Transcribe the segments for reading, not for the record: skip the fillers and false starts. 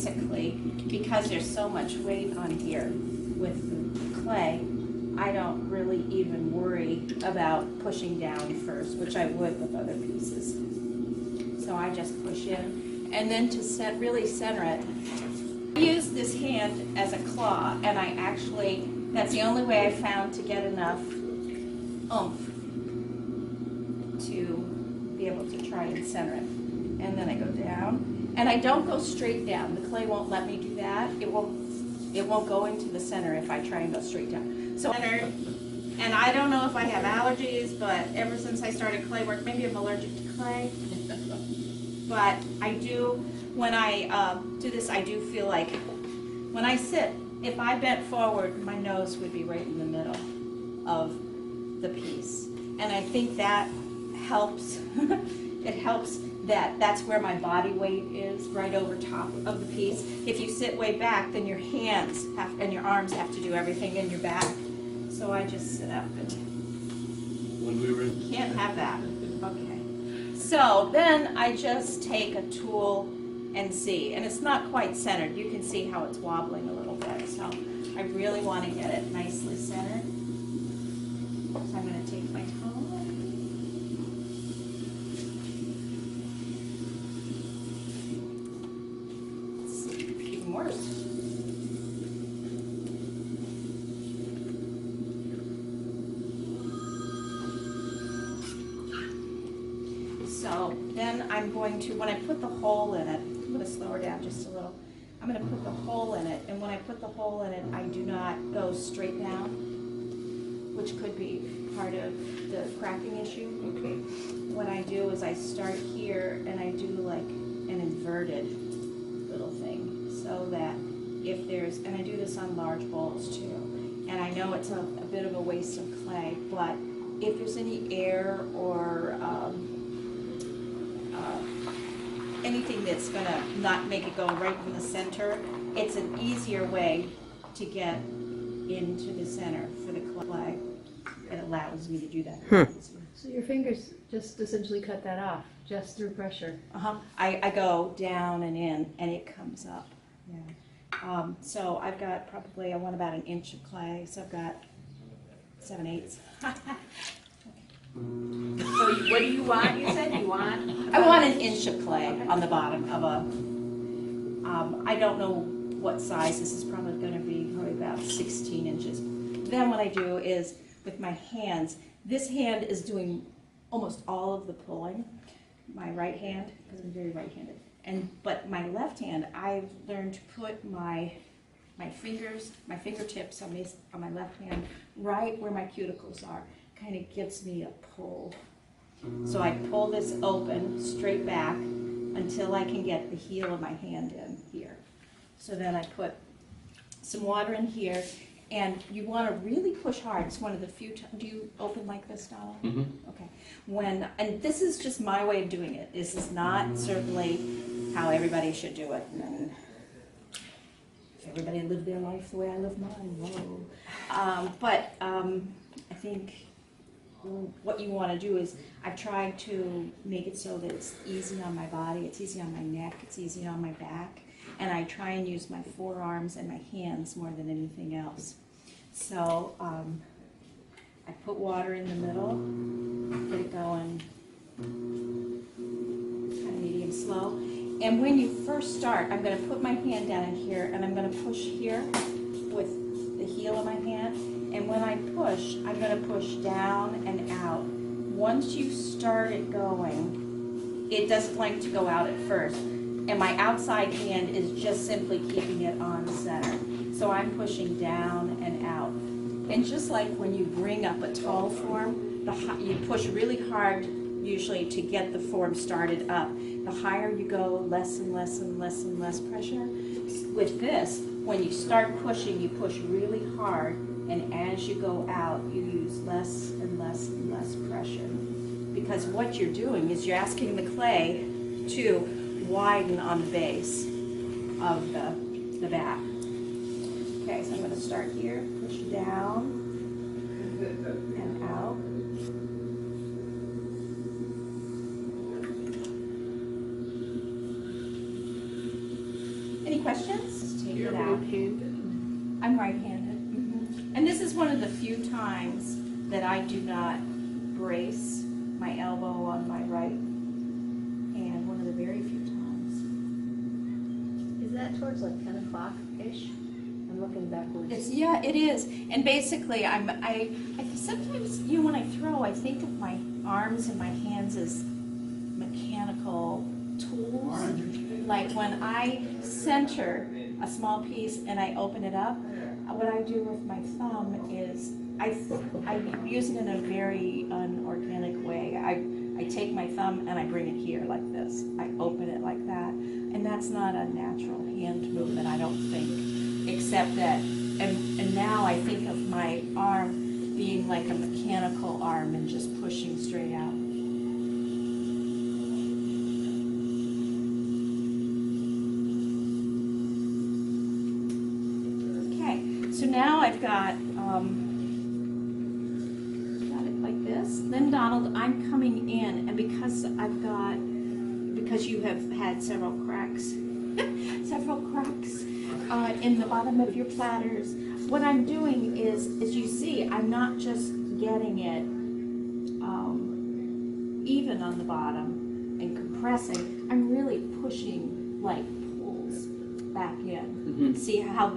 basically, because there's so much weight on here with the clay, I don't really even worry about pushing down first, which I would with other pieces. So I just push in, and then to really center it, I use this hand as a claw, and I actually, that's the only way I found to get enough oomph to be able to try and center it. And then I go down, and I don't go straight down. The clay won't let me do that. It won't go into the center if I try and go straight down. So, and I don't know if I have allergies, but ever since I started clay work, maybe I'm allergic to clay. But I do, when I do this, I do feel like when I sit, if I bent forward, my nose would be right in the middle of the piece. And I think that helps. It helps that that's where my body weight is, right over top of the piece. If you sit way back, then your hands and your arms have to do everything in your back. So I just sit up and When we were can't have that. Okay. So then I just take a tool and see, and it's not quite centered. You can see how it's wobbling a little bit. So I really want to get it nicely centered. So I'm going to take my tool. Worse. So then I'm going to, when I put the hole in it, I'm going to slow her down just a little. I'm going to put the hole in it, and when I put the hole in it, I do not go straight down, which could be part of the cracking issue. okay. What I do is I start here, and I do like an inverted little thing. So that if there's, and I do this on large bowls too, and I know it's a bit of a waste of clay, but if there's any air or anything that's going to not make it go right in the center, it's an easier way to get into the center for the clay. It allows me to do that. So your fingers just essentially cut that off, just through pressure. I go down and in, and it comes up. Yeah. So I've got probably, I want about an inch of clay, so I've got 7/8. So what do you want? You said you want? I want an inch of clay on the bottom of a, I don't know what size, this is probably going to be probably about 16 inches. Then what I do is, with my hands, this hand is doing almost all of the pulling, my right hand, because I'm very right-handed. But my left hand, I've learned to put my fingertips on my left hand right where my cuticles are. Kind of gives me a pull. So I pull this open straight back until I can get the heel of my hand in here. So then I put some water in here, and you want to really push hard. It's one of the few times. Do you open like this, Donna? Mm-hmm. Okay. And this is just my way of doing it. This is not certainly how everybody should do it. And if everybody lived their life the way I live mine, whoa. But I think what you want to do is, I've tried to make it so that it's easy on my body, it's easy on my neck, it's easy on my back, and I try and use my forearms and my hands more than anything else. So I put water in the middle, get it going, kind of medium slow. And when you first start, I'm going to put my hand down in here, and I'm going to push here with the heel of my hand. And when I push, I'm going to push down and out. Once you start it going, it doesn't like to go out at first. And my outside hand is just simply keeping it on center. So I'm pushing down and out. And just like when you bring up a tall form, you push really hard usually to get the form started up. The higher you go, less and less and less and less pressure. With this, when you start pushing, you push really hard, and as you go out, you use less and less and less pressure. Because what you're doing is you're asking the clay to widen on the base of the bat. Okay, so I'm going to start here, push down and out. Any questions? Take it You're out. right-handed. I'm right-handed. And this is one of the few times that I do not brace my elbow on my right hand. One of the very few times. Is that towards like 10 o'clock-ish? I'm looking backwards. Yeah, it is. And basically, I sometimes, when I throw, I think of my arms and my hands as mechanical tools. Like when I center a small piece and I open it up, what I do with my thumb is I use it in a very unorganic way. I take my thumb and I bring it here like this. I open it like that. And that's not a natural hand movement, I don't think, except that, and now I think of my arm being like a mechanical arm and just pushing straight out. So now I've got it like this. Then Donald, I'm coming in, and because you have had several cracks, in the bottom of your platters, what I'm doing is, as you see, I'm not just getting it even on the bottom and compressing. I'm really pushing like pulls back in. See how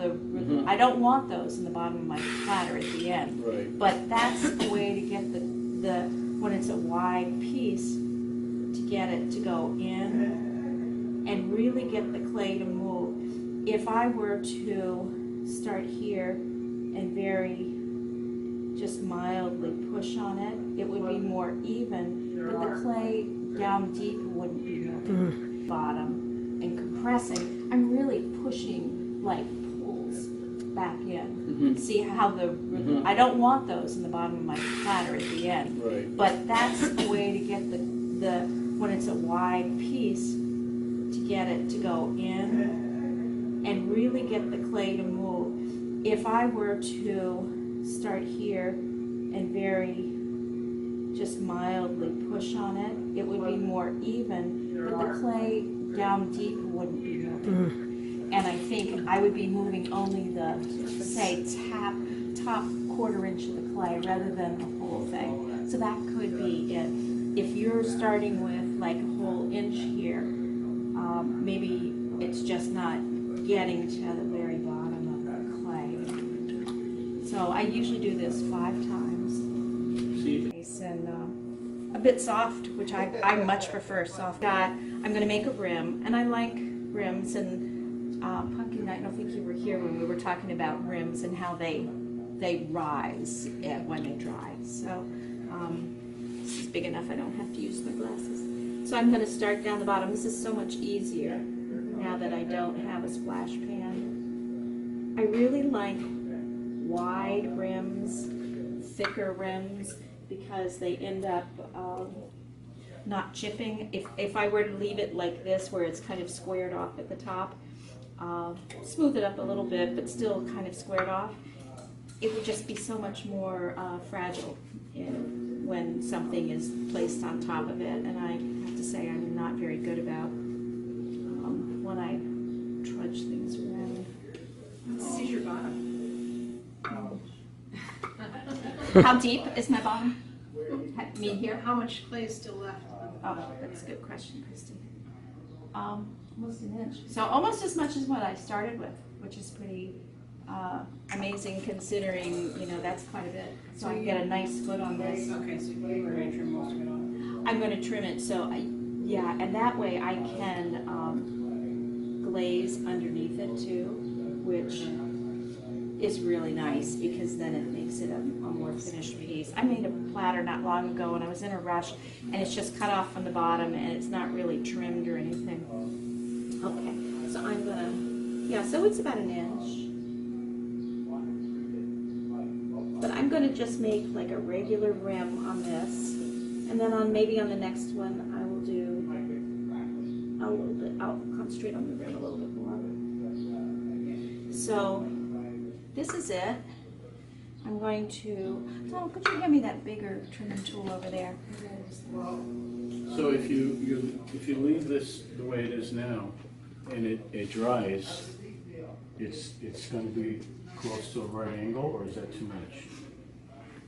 I don't want those in the bottom of my platter at the end. Right. But that's the way to get the when it's a wide piece, to get it to go in and really get the clay to move. If I were to start here and very just mildly push on it, it would be more even, but the clay down deep wouldn't be moving. Bottom and compressing, I'm really pushing like pulls back in. See how I don't want those in the bottom of my platter at the end. Right. But that's the way to get the when it's a wide piece, to get it to go in and really get the clay to move. If I were to start here and very just mildly push on it, it would be more even, but the clay down deep wouldn't be moving. And I think I would be moving only the, say, top quarter inch of the clay rather than the whole thing. So that could be it. If you're starting with like a whole inch here, maybe it's just not getting to the very bottom of the clay. So I usually do this 5 times. And a bit soft, which I much prefer soft. I'm going to make a rim, and I like rims. And Pumpkin, I don't think you were here when we were talking about rims and how they rise when they dry. So this is big enough I don't have to use my glasses. So I'm going to start down the bottom. This is so much easier now that I don't have a splash pan. I really like wide rims, thicker rims, because they end up not chipping. If I were to leave it like this, where it's kind of squared off at the top, smooth it up a little bit, but still kind of squared off, it would just be so much more fragile when something is placed on top of it. And I have to say, I'm not very good about when I trudge things around. This is your bottom. How deep is my bottom? Me here? How much clay is still left? Oh, that's a good question, Christy. Almost an inch. So almost as much as what I started with, which is pretty amazing considering, that's quite a bit. So I can get a nice foot on this. Okay, so you were going to trim most of it off. I'm going to trim it, so and that way I can glaze underneath it too, which is really nice because then it makes it a more finished piece. I made a platter not long ago and I was in a rush, and it's just cut off from the bottom and it's not really trimmed or anything. Okay, so I'm gonna, so it's about an inch. But I'm gonna just make like a regular rim on this, and then maybe on the next one I will do I'll concentrate on the rim a little bit more. So this is it. I'm going to, could you hand me that bigger trimming tool over there? So if you leave this the way it is now, and it dries, it's gonna be close to a right angle, or is that too much?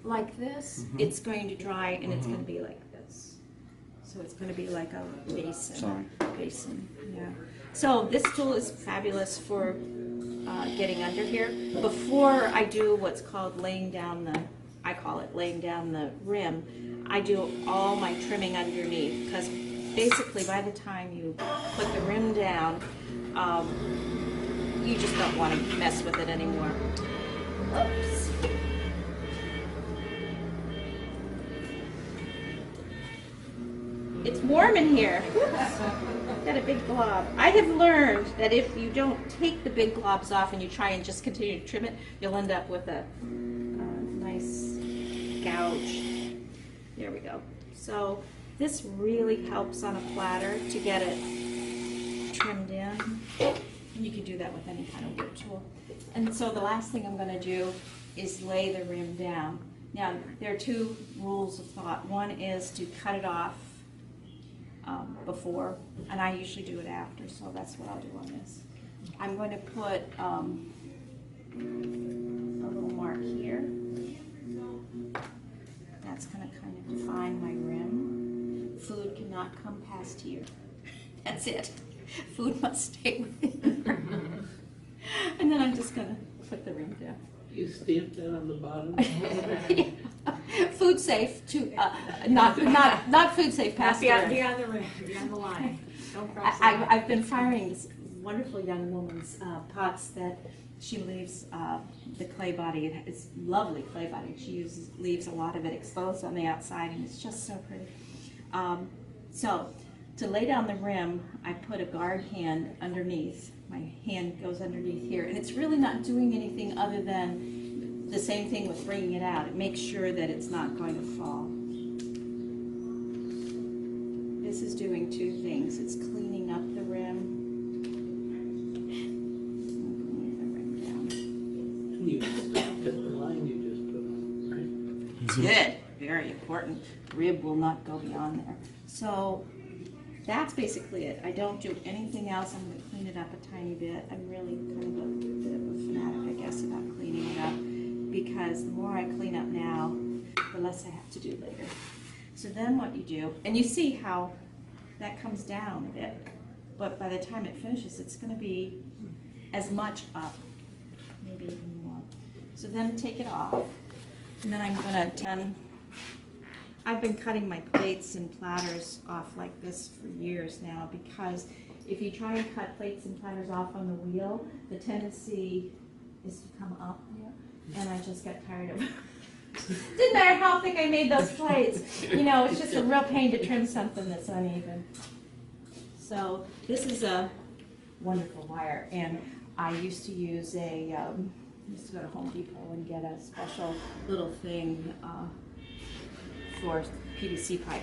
Like this, Mhm. it's going to dry and it's Mhm. gonna be like this. So it's gonna be like a basin. Sorry. Basin, yeah. So this tool is fabulous for getting under here. Before I do what's called laying down the, I call it laying down the rim, I do all my trimming underneath, because basically by the time you put the rim down, you just don't want to mess with it anymore. Oops. It's warm in here. Whoops. Got a big glob. I have learned that if you don't take the big globs off and you try and just continue to trim it, you'll end up with a nice gouge. There we go. So this really helps on a platter to get it trimmed in. And you can do that with any kind of wood tool. And so the last thing I'm going to do is lay the rim down. Now, there are two rules of thought. One is to cut it off before, and I usually do it after, so that's what I'll do on this. I'm going to put a little mark here. That's going to kind of define my rim. Food cannot come past here. That's it. Food must stay within. And then I'm just going to put the rim down. You stamped that on the bottom? Food safe to not food safe past Beyond the line. Don't cross the line. I've been firing this wonderful young woman's pots that she leaves the clay body. It's lovely clay body. She leaves a lot of it exposed on the outside, and it's just so pretty. So to lay down the rim, I put a guard hand underneath. My hand goes underneath here, and it's really not doing anything other than the same thing with bringing it out. It makes sure that it's not going to fall. This is doing two things. It's cleaning up the rim. Bring the rim down. You stopped at the line you just put on, right? Good, very important. Rib will not go beyond there. So that's basically it. I don't do anything else. I'm going to clean it up a tiny bit. I'm really kind of a bit of a fanatic, I guess, about cleaning it up, because the more I clean up now, the less I have to do later. So then what you do, and you see how that comes down a bit, but by the time it finishes, it's going to be as much up, maybe even more. So then take it off, and then I'm going to I've been cutting my plates and platters off like this for years now, because if you try and cut plates and platters off on the wheel, the tendency is to come up here, and I just got tired of it. Didn't matter how thick I made those plates. You know, it's just a real pain to trim something that's uneven. So this is a wonderful wire, and I used to use used to go to Home Depot and get a special little thing for PVC pipe.